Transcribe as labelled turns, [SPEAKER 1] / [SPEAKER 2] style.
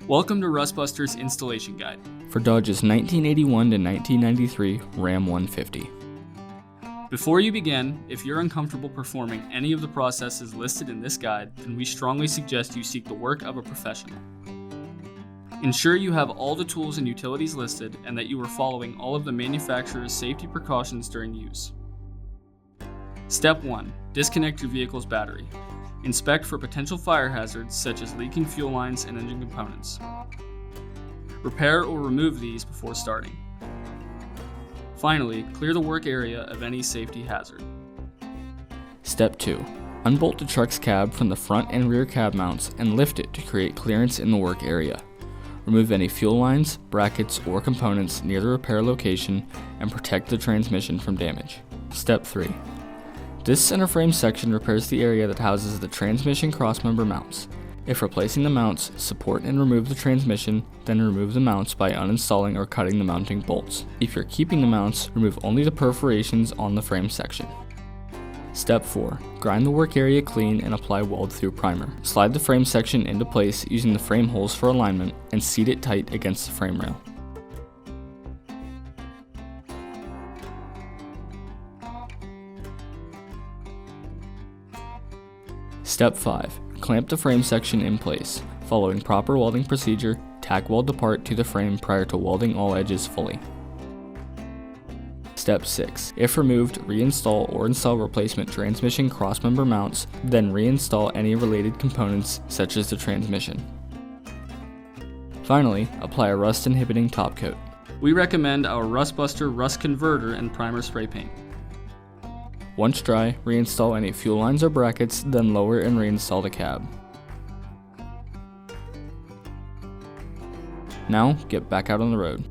[SPEAKER 1] Welcome to Rustbuster's installation guide
[SPEAKER 2] for Dodge's 1981 to 1993 Ram 150.
[SPEAKER 1] Before you begin, if you're uncomfortable performing any of the processes listed in this guide, then we strongly suggest you seek the work of a professional. Ensure you have all the tools and utilities listed and that you are following all of the manufacturer's safety precautions during use. Step 1. Disconnect your vehicle's battery. Inspect for potential fire hazards such as leaking fuel lines and engine components. Repair or remove these before starting. Finally, clear the work area of any safety hazard.
[SPEAKER 2] Step 2. Unbolt the truck's cab from the front and rear cab mounts and lift it to create clearance in the work area. Remove any fuel lines, brackets, or components near the repair location and protect the transmission from damage. Step 3. This center frame section repairs the area that houses the transmission crossmember mounts. If replacing the mounts, support and remove the transmission, then remove the mounts by uninstalling or cutting the mounting bolts. If you're keeping the mounts, remove only the perforations on the frame section. Step 4. Grind the work area clean and apply weld-through primer. Slide the frame section into place using the frame holes for alignment and seat it tight against the frame rail. Step 5. Clamp the frame section in place. Following proper welding procedure, tack weld the part to the frame prior to welding all edges fully. Step 6. If removed, reinstall or install replacement transmission crossmember mounts, then reinstall any related components such as the transmission. Finally, apply a rust-inhibiting top coat.
[SPEAKER 1] We recommend our Rustbuster Rust Converter and Primer Spray Paint.
[SPEAKER 2] Once dry, reinstall any fuel lines or brackets, then lower and reinstall the cab. Now, get back out on the road.